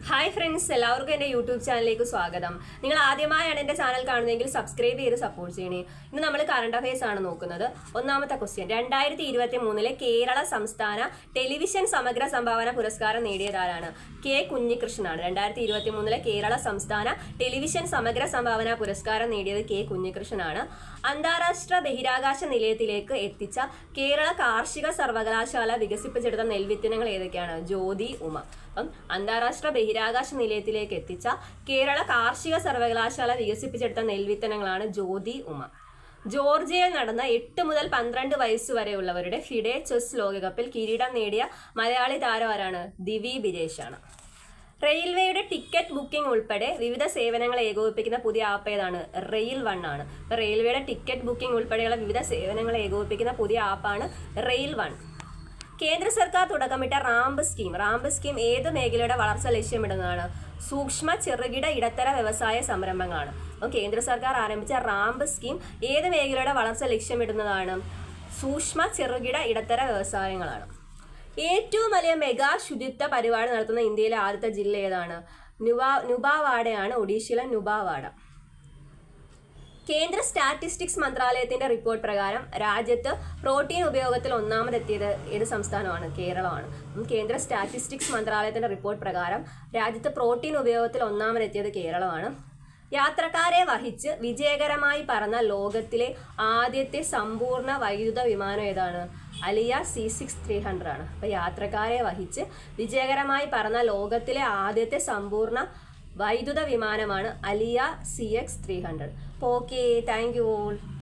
Hi friends, എല്ലാവർക്കും എൻ്റെ YouTube ചാനലിലേക്ക് സ്വാഗതം. നിങ്ങൾ ആദ്യമായാണ് എൻ്റെ ചാനൽ കാണുന്നതെങ്കിൽ സബ്സ്ക്രൈബ് ചെയ്ത് സപ്പോർട്ട് ചെയ്യണേ. ഇന്ന് നമ്മൾ കറണ്ട് അഫയേഴ്സ് ആണ് നോക്കുന്നത്. ഒന്നാമത്തെ ക്വസ്റ്റ്യൻ, 2023 കേരള സംസ്ഥാന ടെലിവിഷൻ സമഗ്ര സംഭാവന പുരസ്കാരം നേടിയതാരാണ്? കെ കുഞ്ഞികൃഷ്ണനാണ്. 2023 കേരള സംസ്ഥാന ടെലിവിഷൻ സമഗ്ര സംഭാവന പുരസ്കാരം നേടിയത് കെ കുഞ്ഞികൃഷ്ണനാണ്. അന്താരാഷ്ട്ര ബഹിരാകാശ നിലയത്തിലേക്ക് എത്തിച്ച കേരള കാർഷിക സർവകലാശാല വികസിപ്പിച്ചെടുത്ത നെൽവിത്തിനങ്ങൾ ഏതൊക്കെയാണ്? ജ്യോതി ഉമ. അപ്പം അന്താരാഷ്ട്ര ബഹിരാകാശ നിലയത്തിലേക്ക് എത്തിച്ച കേരള കാർഷിക സർവകലാശാല വികസിപ്പിച്ചെടുത്ത നെൽവിത്തനങ്ങളാണ് ജ്യോതി ഉമ. ജോർജിയയിൽ നടന്ന 8 മുതൽ 12 വയസ്സ് വരെയുള്ളവരുടെ ഫിഡെ ചെസ് ലോകകപ്പിൽ കിരീടം നേടിയ മലയാളി താരം ആരാണ്? ദിവി ബിജേഷാണ്. റെയിൽവേയുടെ ടിക്കറ്റ് ബുക്കിംഗ് ഉൾപ്പെടെ വിവിധ സേവനങ്ങൾ ഏകോപിപ്പിക്കുന്ന പുതിയ ആപ്പ് ഏതാണ്? റെയിൽ വൺ ആണ്. ഇപ്പൊ റെയിൽവേയുടെ ടിക്കറ്റ് ബുക്കിംഗ് ഉൾപ്പെടെയുള്ള വിവിധ സേവനങ്ങൾ ഏകോപിപ്പിക്കുന്ന പുതിയ ആപ്പാണ് റെയിൽ വൺ. കേന്ദ്ര സർക്കാർ തുടക്കമിട്ട റാംപ് സ്കീം ഏത് മേഖലയുടെ വളർച്ച ലക്ഷ്യമിടുന്നതാണ്? സൂക്ഷ്മ ചെറുകിട ഇടത്തര വ്യവസായ സംരംഭങ്ങളാണ്. അപ്പോൾ കേന്ദ്ര സർക്കാർ ആരംഭിച്ച റാംപ് സ്കീം ഏത് മേഖലയുടെ വളർച്ച ലക്ഷ്യമിടുന്നതാണ്? സൂക്ഷ്മ ചെറുകിട ഇടത്തര വ്യവസായങ്ങളാണ്. ഏറ്റവും വലിയ മെഗാ ശുചിത്വ പരിപാടി നടത്തുന്ന ഇന്ത്യയിലെ ആദ്യത്തെ ജില്ല ഏതാണ്? നുബാവാഡയാണ്. ഒഡീഷയിലെ നുബാവാഡ. കേന്ദ്ര സ്റ്റാറ്റിസ്റ്റിക്സ് മന്ത്രാലയത്തിന്റെ റിപ്പോർട്ട് പ്രകാരം രാജ്യത്ത് പ്രോട്ടീൻ ഉപയോഗത്തിൽ ഒന്നാമതെത്തിയത് ഏത് സംസ്ഥാനമാണ്? കേരളമാണ്. കേന്ദ്ര സ്റ്റാറ്റിസ്റ്റിക്സ് മന്ത്രാലയത്തിന്റെ റിപ്പോർട്ട് പ്രകാരം രാജ്യത്ത് പ്രോട്ടീൻ ഉപയോഗത്തിൽ ഒന്നാമതെത്തിയത് കേരളമാണ്. യാത്രക്കാരെ വഹിച്ച് വിജയകരമായി പറന്ന ലോകത്തിലെ ആദ്യത്തെ സമ്പൂർണ്ണ വൈദ്യുത വിമാനം ഏതാണ്? അലിയ C6-300 ആണ്. അപ്പോൾ യാത്രക്കാരെ വഹിച്ച് വിജയകരമായി പറന്ന ലോകത്തിലെ ആദ്യത്തെ സമ്പൂർണ്ണ വൈദ്യുത വിമാനമാണ് അലിയ CX-300. Okay, thank you all.